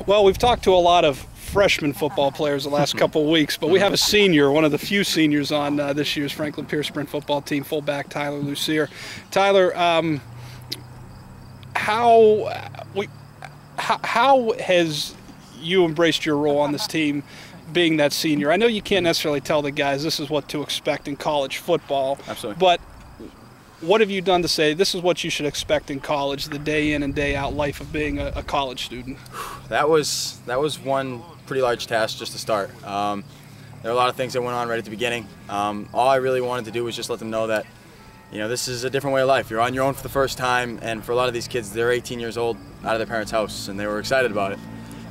Well, we've talked to a lot of freshman football players the last couple of weeks, but we have a senior, one of the few seniors on this year's Franklin Pierce Sprint football team, fullback Tyler Lussier. Tyler, how has you embraced your role on this team, being that senior? I know you can't necessarily tell the guys this is what to expect in college football. Absolutely. But what have you done to say this is what you should expect in college, the day in and day out life of being a college student? That was one pretty large task just to start. There were a lot of things that went on right at the beginning. All I really wanted to do was just let them know that, you know, this is a different way of life. You're on your own for the first time, and for a lot of these kids, they're 18 years old out of their parents' house, and they were excited about it.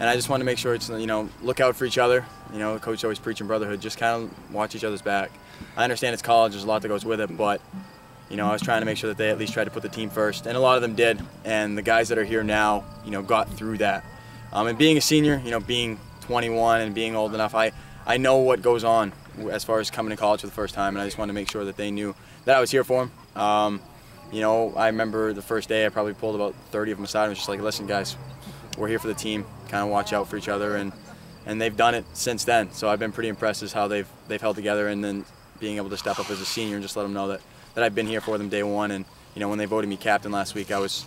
And I just wanted to make sure it's, you know, look out for each other. You know, the coach always preaching brotherhood, just kind of watch each other's back. I understand it's college, there's a lot that goes with it, but you know, I was trying to make sure that they at least tried to put the team first, and a lot of them did. And the guys that are here now, you know, got through that. And being a senior, you know, being 21 and being old enough, I know what goes on as far as coming to college for the first time, and I just wanted to make sure that they knew that I was here for them. You know, I remember the first day I probably pulled about 30 of them aside and was just like, listen, guys, we're here for the team. Kind of watch out for each other, and they've done it since then. So I've been pretty impressed as how they've held together, and then being able to step up as a senior and just let them know that I've been here for them day one. And you know, when they voted me captain last week, I was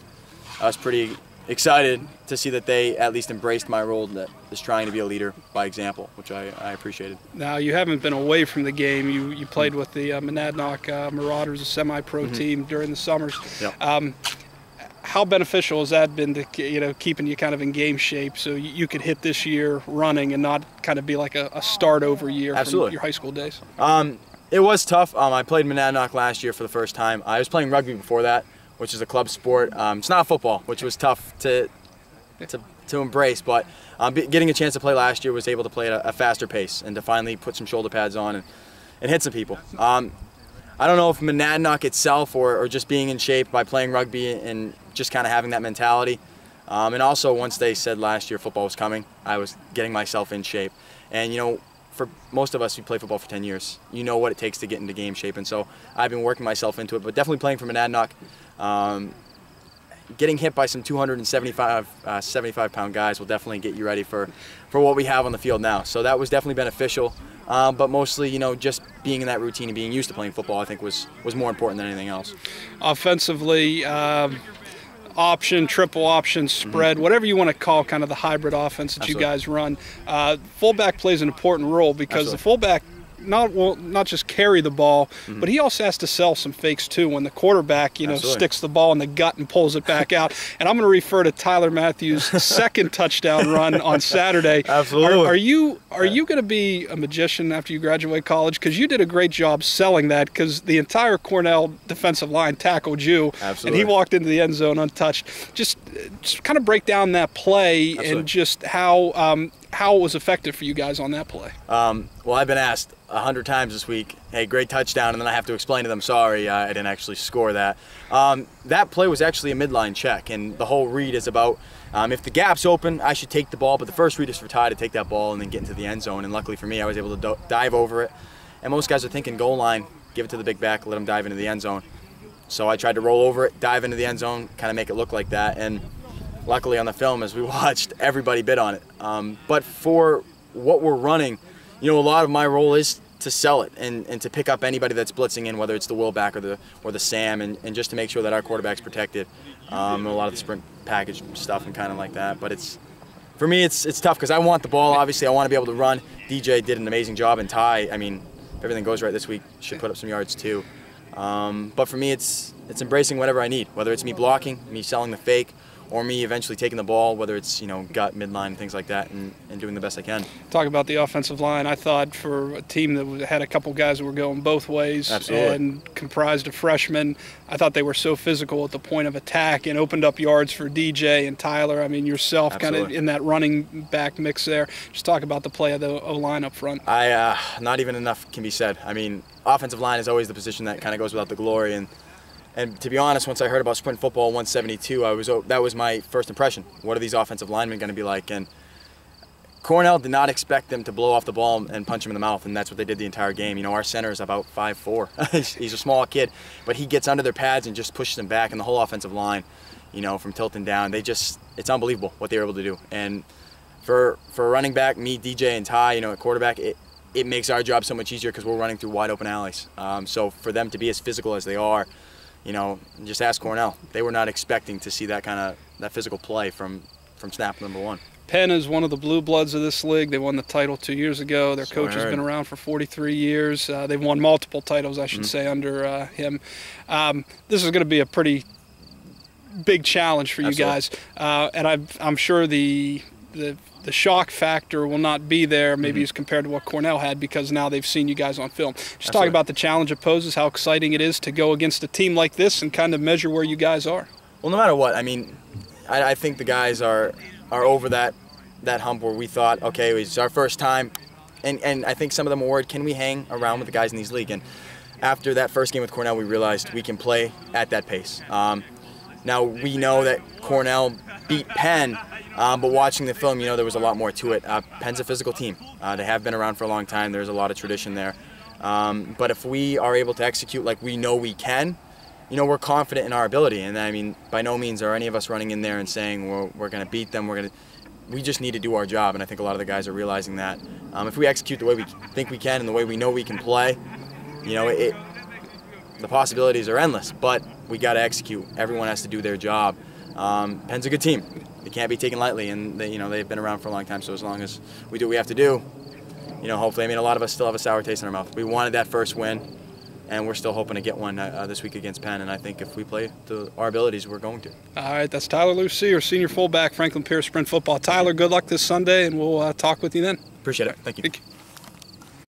pretty excited to see that they at least embraced my role that is trying to be a leader by example, which I appreciated. Now, you haven't been away from the game. You played with the Monadnock Marauders, a semi-pro team during the summers. Yep. How beneficial has that been to, you know, keeping you kind of in game shape so you could hit this year running and not kind of be like a start-over year from your high school days? It was tough. I played Monadnock last year for the first time. I was playing rugby before that, which is a club sport. It's not football, which was tough to embrace, but getting a chance to play last year, was able to play at a faster pace and to finally put some shoulder pads on and hit some people. I don't know if Monadnock itself or just being in shape by playing rugby and just kind of having that mentality. And also, once they said last year football was coming, I was getting myself in shape. And you know, for most of us who play football for 10 years, you know what it takes to get into game shape. And so I've been working myself into it, but definitely playing for Monadnock. Getting hit by some 75-pound guys will definitely get you ready for what we have on the field now. So that was definitely beneficial. But mostly, you know, just being in that routine and being used to playing football, I think was more important than anything else. Offensively, option, triple option, spread, whatever you want to call kind of the hybrid offense that you guys run. Fullback plays an important role because the fullback will not just carry the ball, but he also has to sell some fakes too when the quarterback, you know, sticks the ball in the gut and pulls it back out. And I'm going to refer to Tyler Matthews' second touchdown run on Saturday. Absolutely. Are you going to be a magician after you graduate college? Because you did a great job selling that, because the entire Cornell defensive line tackled you. Absolutely. And he walked into the end zone untouched. Just kind of break down that play and just how it was effective for you guys on that play. Well, I've been asked 100 times this week, hey, great touchdown, and then I have to explain to them, sorry, I didn't actually score that. That play was actually a midline check, and the whole read is about if the gap's open, I should take the ball, but the first read is for Ty to take that ball and then get into the end zone, and luckily for me, I was able to dive over it. And most guys are thinking goal line, give it to the big back, let him dive into the end zone. So I tried to roll over it, dive into the end zone, kind of make it look like that, and luckily on the film, as we watched, everybody bid on it. But for what we're running, you know, a lot of my role is to sell it and to pick up anybody that's blitzing in, whether it's the Will back or the Sam, and just to make sure that our quarterback's protected. A lot of the sprint package stuff and kind of like that. But for me, it's tough because I want the ball. Obviously, I want to be able to run. DJ did an amazing job, and Ty, I mean, if everything goes right this week, should put up some yards too. But for me, it's embracing whatever I need, whether it's me blocking, me selling the fake, or me eventually taking the ball, whether it's, you know, gut, midline, things like that, and doing the best I can. Talk about the offensive line. I thought for a team that had a couple guys that were going both ways and comprised of freshmen, I thought they were so physical at the point of attack and opened up yards for DJ and Tyler. I mean, yourself kind of in that running back mix there. Just talk about the play of the O-line up front. Not even enough can be said. I mean, offensive line is always the position that kind of goes without the glory, and to be honest, once I heard about Sprint Football 172, that was my first impression. What are these offensive linemen going to be like? And Cornell did not expect them to blow off the ball and punch him in the mouth, and that's what they did the entire game. You know, our center is about 5'4". He's a small kid, but he gets under their pads and just pushes them back, and the whole offensive line, you know, from tilting down, it's unbelievable what they were able to do. And for a running back, me, DJ, and Ty, you know, at quarterback, it makes our job so much easier because we're running through wide open alleys. So for them to be as physical as they are, you know, just ask Cornell. They were not expecting to see that physical play from snap number one. Penn is one of the blue bloods of this league. They won the title 2 years ago. Their coach has been around for 43 years. They've won multiple titles, I should say, under him. This is going to be a pretty big challenge for you guys, and I'm sure the shock factor will not be there maybe as compared to what Cornell had, because now they've seen you guys on film. Just talk about the challenge it poses, how exciting it is to go against a team like this and kind of measure where you guys are. Well, no matter what, I mean, I think the guys are over that hump where we thought, okay, it's our first time, and I think some of them were worried, can we hang around with the guys in these league? And after that first game with Cornell, we realized we can play at that pace. Now we know that Cornell beat Penn, but watching the film, you know, there was a lot more to it. Penn's a physical team. They have been around for a long time. There's a lot of tradition there. But if we are able to execute like we know we can, you know, we're confident in our ability. And I mean, by no means are any of us running in there and saying we're going to beat them. We just need to do our job, and I think a lot of the guys are realizing that. If we execute the way we think we can and the way we know we can play, you know, the possibilities are endless. But we got to execute. Everyone has to do their job. Penn's a good team. They can't be taken lightly, and you know, they've been around for a long time. So as long as we do what we have to do, you know, hopefully, I mean, a lot of us still have a sour taste in our mouth. We wanted that first win, and we're still hoping to get one this week against Penn. And I think if we play to our abilities, we're going to. All right, that's Tyler Lussier, senior fullback, Franklin Pierce Sprint Football. Tyler, good luck this Sunday, and we'll talk with you then. Appreciate it. Thank you.